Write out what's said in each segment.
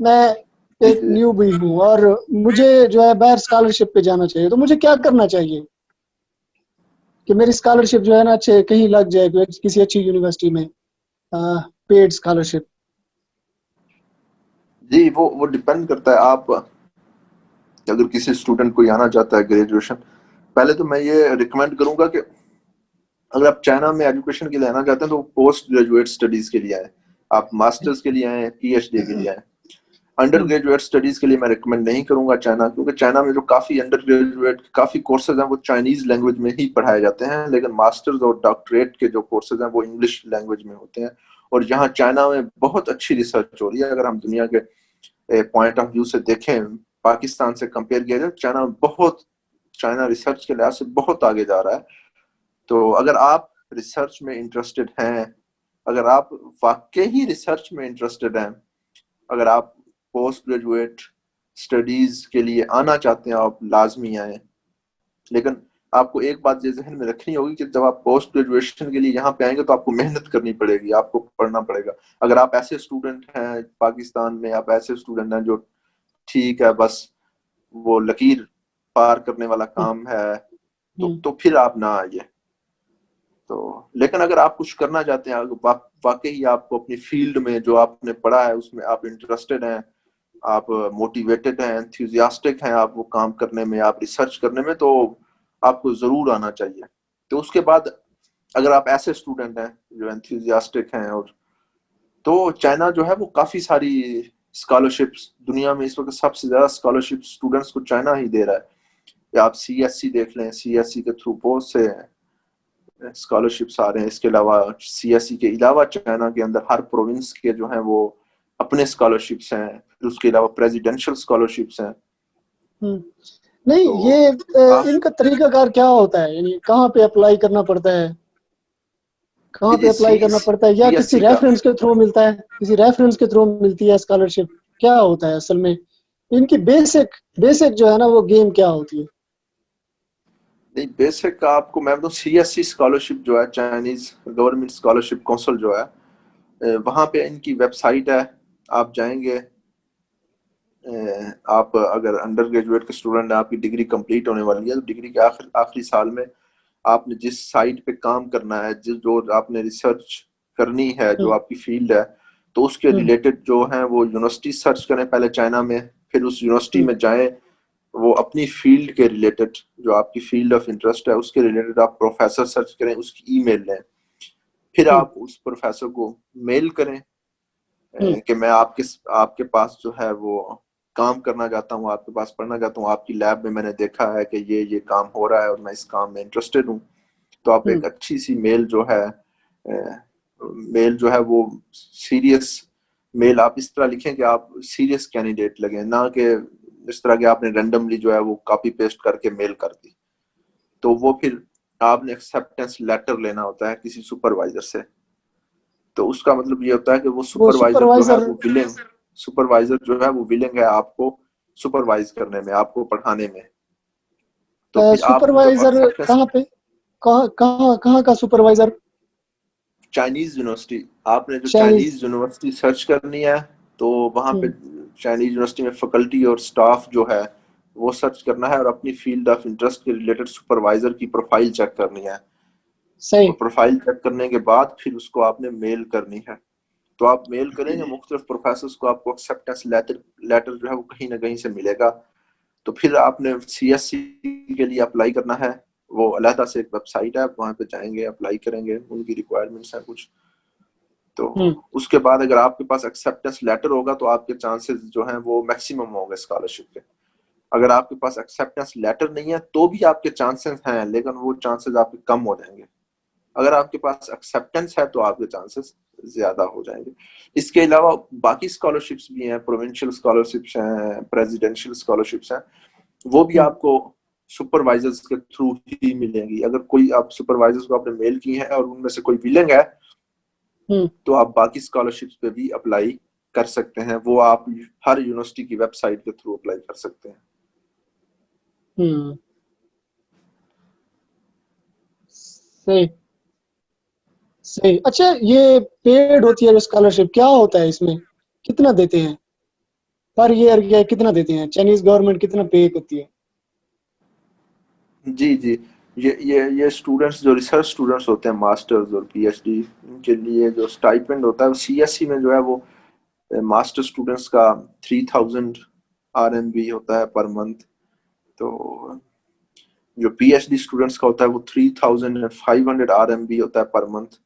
मैं जी एक जी। न्यू भी हूँ और मुझे जो है बाहर स्कॉलरशिप पे जाना चाहिए, तो मुझे क्या करना चाहिए कि मेरी स्कॉलरशिप जो है ना अच्छे कहीं लग जाए, किसी अच्छी यूनिवर्सिटी में, पेड स्कॉलरशिप। जी वो डिपेंड करता है। आप अगर किसी स्टूडेंट को आना चाहता है ग्रेजुएशन, पहले तो मैं ये रिकमेंड करूंगा कि अगर आप चाइना में एजुकेशन के लिए आना चाहते हैं तो पोस्ट ग्रेजुएट स्टडीज के लिए आए। आप मास्टर्स के लिए आए, पीएचडी के लिए आए। अंडर हुँ, ग्रेजुएट स्टडीज के लिए मैं रिकमेंड नहीं करूंगा चाइना, क्योंकि चाइना में जो काफी अंडर ग्रेजुएट काफी कोर्सेज हैं वो चाइनीज लैंग्वेज में ही पढ़ाए जाते हैं, लेकिन मास्टर्स और डॉक्टरेट के जो कोर्सेज हैं वो इंग्लिश लैंग्वेज में होते हैं। और यहाँ चाइना में बहुत अच्छी रिसर्च हो रही है। अगर हम दुनिया के पॉइंट ऑफ व्यू से देखें, पाकिस्तान से कंपेयर किया जाए, चाइना रिसर्च के लिहाज से बहुत आगे जा रहा है। तो अगर आप रिसर्च में इंटरेस्टेड हैं, अगर आप वाकई ही रिसर्च में इंटरेस्टेड हैं, अगर आप पोस्ट ग्रेजुएट स्टडीज के लिए आना चाहते हैं, आप लाजमी आए। लेकिन आपको एक बात ये जहन में रखनी होगी कि जब आप पोस्ट ग्रेजुएशन के लिए यहाँ पे आएंगे तो आपको मेहनत करनी पड़ेगी, आपको पढ़ना पड़ेगा। अगर आप ऐसे स्टूडेंट हैं पाकिस्तान में, आप ऐसे स्टूडेंट हैं जो ठीक है बस वो लकीर पार करने वाला हुँ, काम है, हुँ, तो फिर आप ना आइए। तो लेकिन अगर आप कुछ करना चाहते हैं, वाकई आपको अपनी फील्ड में जो आपने पढ़ा है उसमें आप इंटरेस्टेड हैं, आप मोटिवेटेड हैं, एंथुजियास्टिक हैं, आप वो काम करने में, आप रिसर्च करने में, तो आपको जरूर आना चाहिए। तो उसके बाद अगर आप ऐसे स्टूडेंट हैं जो एंथुजियास्टिक हैं, और तो चाइना जो है वो काफी सारी स्कॉलरशिप्स, दुनिया में इस वक्त सबसे ज्यादा स्कॉलरशिप स्टूडेंट्स को चाइना ही दे रहा है। या आप सीएससी देख लें, सीएससी के थ्रू बहुत से स्कॉलरशिप्स आ रहे हैं। इसके अलावा सीएससी के अलावा चाइना के अंदर हर प्रोविंस के जो हैं वो अपने स्कॉलरशिप्स हैं। फिर उसके अलावा प्रेसिडेंशियल स्कॉलरशिप्स हैं। हुँ। नहीं, तो ये आप इनका तरीकाकार क्या होता है? यानी कहाँ पे अप्लाई करना पड़ता है? कहाँ पे देखिए अप्लाई करना पड़ता है, या किसी सीएससी का, रेफरेंस के थ्रू मिलता है? किसी रेफरेंस के थ्रू मिलती है स्कॉलरशिप? क्या होता है असल में? इनकी बेसिक बेसिक जो है ना वो गेम क्या होती है? नहीं बेसिक आपको मैं बताऊं, सीएससी स्कॉलरशिप जो है, चाइनीज गवर्नमेंट स्कॉलरशिप काउंसिल जो है, वहां पे इनकी वेबसाइट है। आप जाएंगे, आप अगर अंडर ग्रेजुएट के स्टूडेंट हैं, आपकी डिग्री कंप्लीट होने वाली है, तो डिग्री के आखिरी साल में आपने जिस साइट पे काम करना है, जिस जो आपने रिसर्च करनी है, जो हुँ, आपकी फील्ड है, तो उसके हुँ, रिलेटेड जो है वो यूनिवर्सिटी सर्च करें पहले चाइना में। फिर उस यूनिवर्सिटी हुँ, में जाएं, वो अपनी फील्ड के रिलेटेड, जो आपकी फील्ड ऑफ इंटरेस्ट है उसके रिलेटेड आप प्रोफेसर सर्च करें, उसकी ईमेल लें। फिर हुँ, आप उस प्रोफेसर को मेल करें हुँ, कि मैं आपके आपके पास जो है वो काम करना चाहता हूँ, आपके पास पढ़ना चाहता हूँ, आपकी लैब में मैंने देखा है कि ये काम हो रहा है और मैं इस काम में इंटरेस्टेड हूँ। तो आप हुँ, एक अच्छी सी मेल जो है, मेल जो है वो सीरियस मेल आप इस तरह लिखें कि आप सीरियस कैंडिडेट लगे, ना कि इस तरह के आपने रेंडमली जो है वो कॉपी पेस्ट करके मेल कर दी। तो वो फिर आपने एक्सेप्टेंस लेटर लेना होता है किसी सुपरवाइजर से। तो उसका मतलब ये होता है कि वो वो सुपरवाइजर जो है सुपरवाइज़र वो विलिंग, सुपरवाइजर जो है वो विलिंग है आपको सुपरवाइज करने में, आपको पढ़ाने में। तो फिर आप जब सुपरवाइज़र एक्सेप्टेंस, कहाँ पे? कहाँ कहाँ कहाँ का सुपरवाइज़र? चाइनीज यूनिवर्सिटी, आपने जो चाइनीज़। चाइनीज यूनिवर्सिटी सर्च करनी है, तो वहां पे हुँ, चाइनीज यूनिवर्सिटी में फैकल्टी और स्टाफ जो है वो सर्च करना है, और अपनी फील्ड ऑफ इंटरेस्ट के रिलेटेड सुपरवाइजर की प्रोफाइल चेक करनी है। सही। और प्रोफाइल चेक करने के बाद फिर उसको आपने मेल करनी है। तो आप मेल करेंगे मुख्तलिफ प्रोफेसर को, आपको एक्सेप्टेंस लेटर लेटर जो है वो कहीं ना कहीं से मिलेगा। तो फिर आपने सीएससी के लिए अप्लाई करना है। वो अलहदा से एक वेबसाइट है, वहां पे जाएंगे, अप्लाई करेंगे, उनकी रिक्वायरमेंट्स हैं कुछ। तो हुँ, उसके बाद अगर आपके पास एक्सेप्टेंस लेटर होगा तो आपके चांसेस जो हैं वो मैक्सिमम होंगे स्कॉलरशिप के। अगर आपके पास एक्सेप्टेंस लेटर नहीं है तो भी आपके चांसेस हैं, लेकिन वो चांसेस आपके कम हो जाएंगे। अगर आपके पास एक्सेप्टेंस है तो आपके चांसेस ज्यादा हो जाएंगे। इसके अलावा बाकी स्कॉलरशिप्स भी हैं, प्रोविंशियल स्कॉलरशिप्स हैं, प्रेसिडेंशियल स्कॉलरशिप्स हैं। वो भी हुँ, आपको सुपरवाइजर्स के थ्रू ही मिलेंगी। अगर कोई आप सुपरवाइजर्स को आपने मेल की है और उनमें से कोई विलिंग है, हुँ, तो आप बाकी स्कॉलरशिप्स पे भी अप्लाई कर सकते हैं। वो आप हर यूनिवर्सिटी की वेबसाइट के थ्रू अप्लाई कर सकते हैं। हुँ, सही, सही। अच्छा, ये पेड होती है जो स्कॉलरशिप, क्या होता है इसमें? कितना देते हैं? पर ईयर क्या कितना देते हैं? चाइनीज गवर्नमेंट कितना पे करती है? जी जी, ये स्टूडेंट्स जो रिसर्च स्टूडेंट्स होते हैं, मास्टर्स और पीएचडी, इनके लिए जो स्टाइपेंड होता है सीएससी में जो है वो मास्टर स्टूडेंट्स का 3000 आरएमबी होता है पर मंथ। तो जो पीएचडी स्टूडेंट्स का होता है वो 3500 आरएमबी होता है पर मंथ।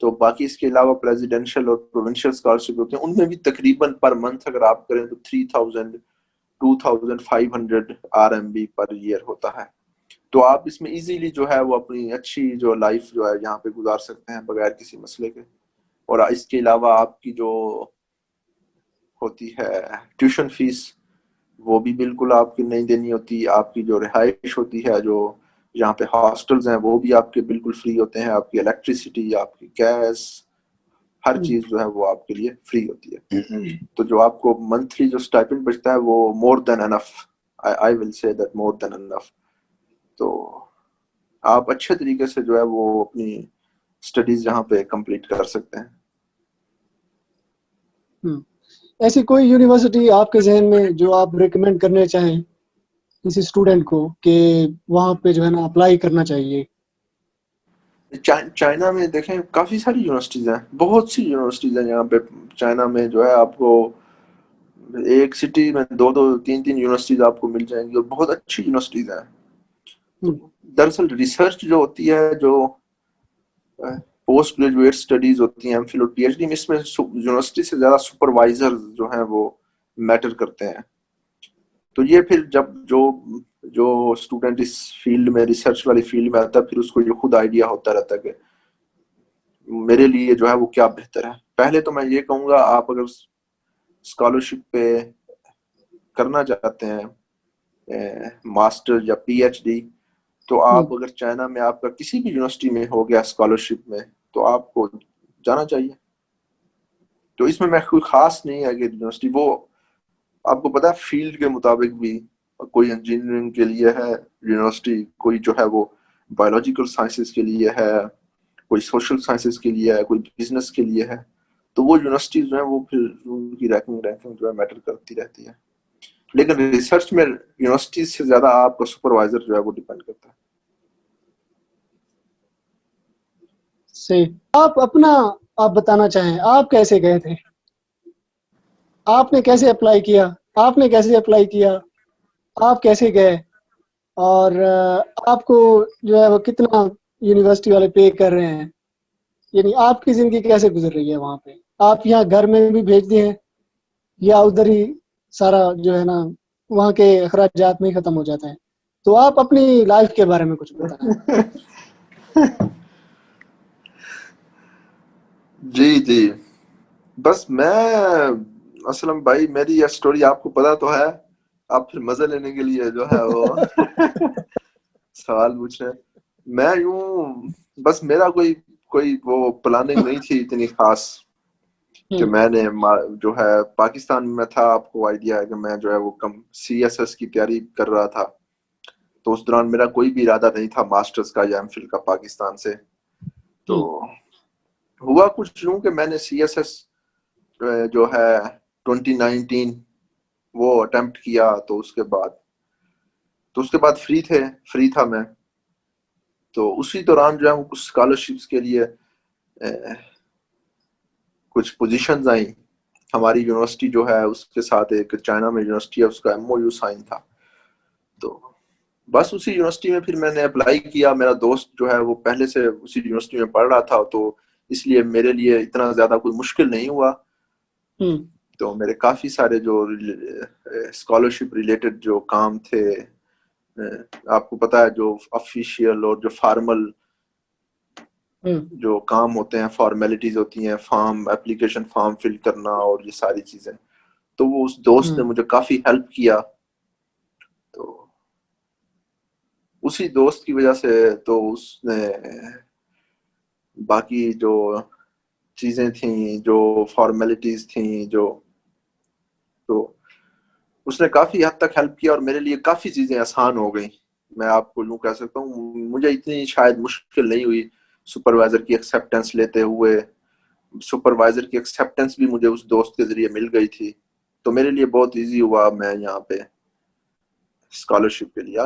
तो बाकी इसके अलावा प्रेसिडेंशियल और प्रोविंशियल स्कॉलरशिप होते हैं, उनमें भी तकरीबन पर मंथ अगर आप करें तो 3000 2500 आरएमबी पर ईयर होता है। तो आप इसमें इजीली जो है वो अपनी अच्छी जो लाइफ जो है यहाँ पे गुजार सकते हैं बगैर किसी मसले के। और इसके अलावा आपकी जो होती है ट्यूशन फीस, वो भी बिल्कुल आपकी नहीं देनी होती। आपकी जो रिहाइश होती है, जो यहाँ पे हॉस्टल्स हैं, वो भी आपके बिल्कुल फ्री होते हैं। आपकी इलेक्ट्रिसिटी, आपकी गैस, हर हम्म, चीज जो है वो आपके लिए फ्री होती है। तो जो आपको मंथली जो स्टाइपेंड बचता है वो more than enough, I will say that more than enough. तो आप अच्छे तरीके से जो है वो अपनी स्टडीज यहाँ पे कंप्लीट कर सकते हैं। ऐसी कोई यूनिवर्सिटी आपके जहन में जो आप रिकमेंड करने चाहें किसी स्टूडेंट को कि वहाँ पे जो है ना अप्लाई करना चाहिए? चाइना में देखें काफी सारी यूनिवर्सिटीज हैं, बहुत सी यूनिवर्सिटीज हैं यहाँ पे। चाइना में जो है आपको एक सिटी में दो दो तीन तीन यूनिवर्सिटीज आपको मिल जाएंगी और बहुत अच्छी यूनिवर्सिटीज हैं। तो हम्म, दरअसल रिसर्च जो होती है, जो पोस्ट ग्रेजुएट स्टडीज होती हैं, एमफिल और पीएचडी में, इसमें यूनिवर्सिटी से ज्यादा सुपरवाइजर जो हैं वो मैटर करते हैं। तो ये फिर जब जो जो स्टूडेंट इस फील्ड में, रिसर्च वाली फील्ड में आता है, फिर उसको ये खुद आइडिया होता रहता है कि मेरे लिए जो है वो क्या बेहतर है। पहले तो मैं ये कहूंगा, आप अगर स्कॉलरशिप पे करना चाहते हैं मास्टर या पीएचडी, तो हम्म, आप अगर चाइना में आपका किसी भी यूनिवर्सिटी में हो गया स्कॉलरशिप में, तो आपको जाना चाहिए। तो इसमें मैं कोई खास नहीं है कि यूनिवर्सिटी वो, आपको पता है फील्ड के मुताबिक भी, कोई इंजीनियरिंग के लिए है यूनिवर्सिटी, कोई जो है वो बायोलॉजिकल साइंसेस के लिए है, कोई सोशल साइंसेस के लिए है, कोई बिजनेस के लिए है। तो वो यूनिवर्सिटी जो है वो फिर उनकी रैंकिंग रैंकिंग जो है मैटर करती रहती है। लेकिन रिसर्च में यूनिवर्सिटी से ज्यादा आपका सुपरवाइजर जो है वो डिपेंड करता है। सही। आप अपना आप बताना चाहें आप कैसे गए थे? आपने कैसे अप्लाई किया? आपने कैसे अप्लाई किया? आप कैसे गए? और आपको जो है वो कितना यूनिवर्सिटी वाले पे कर रहे हैं? यानी आपकी ज़िंदगी कैसे गुज़र रही है वहाँ पे? आप यहाँ घर में भी भेज दिए हैं या उधर ही सारा जो है ना वहाँ के अखराजात में ही ख़त्म हो जाता है? तो आप अपनी लाइफ़ के बारे में कुछ बताएँ। जी जी, बस मैं असलम भाई, मेरी ये स्टोरी आपको पता तो है। आप फिर मजे लेने के लिए जो है वो सवाल पूछ रहे हैं। मैं यूं, बस मेरा कोई कोई वो प्लानिंग नहीं थी इतनी खास कि हुँ, मैंने जो है पाकिस्तान में था। आपको आइडिया है कि मैं जो है वो कम सीएसएस की तैयारी कर रहा था। तो उस दौरान मेरा कोई भी इरादा नहीं था मास्टर्स का या एमफिल का पाकिस्तान से। तो हुँ, हुआ कुछ यूं कि मैंने सीएसएस जो है 2019 वो अटेम्प्ट किया। तो उसके बाद फ्री था मैं। तो उसी दौरान जो है वो कुछ स्कॉलरशिप्स के लिए कुछ पोजीशंस आई। हमारी यूनिवर्सिटी जो है उसके साथ एक चाइना में यूनिवर्सिटी है, उसका एमओयू साइन था। तो बस उसी यूनिवर्सिटी में फिर मैंने अप्लाई किया। मेरा दोस्त जो है वो पहले से उसी यूनिवर्सिटी में पढ़ रहा था, तो इसलिए मेरे लिए इतना ज्यादा कोई मुश्किल नहीं हुआ। हुँ, तो मेरे काफी सारे जो स्कॉलरशिप रिलेटेड जो काम थे, आपको पता है जो ऑफिशियल और जो फॉर्मल हुँ, जो काम होते हैं, फॉर्मेलिटीज होती हैं, फॉर्म एप्लीकेशन फॉर्म फिल करना और ये सारी चीजें, तो वो उस दोस्त ने हुँ, मुझे काफी हेल्प किया। तो उसी दोस्त की वजह से तो उसने बाकी जो चीजें थी, जो फॉर्मेलिटीज थी, जो तो उसने काफी हद तक हेल्प किया और मेरे लिए काफी चीजें आसान हो गई। मैं आपको यूं कह सकता हूँ, मुझे इतनी शायद मुश्किल नहीं हुई सुपरवाइजर की एक्सेप्टेंस लेते हुए। सुपरवाइजर की एक्सेप्टेंस भी मुझे उस दोस्त के जरिए मिल गई थी। तो मेरे लिए बहुत इजी हुआ, मैं यहाँ पे स्कॉलरशिप के लिए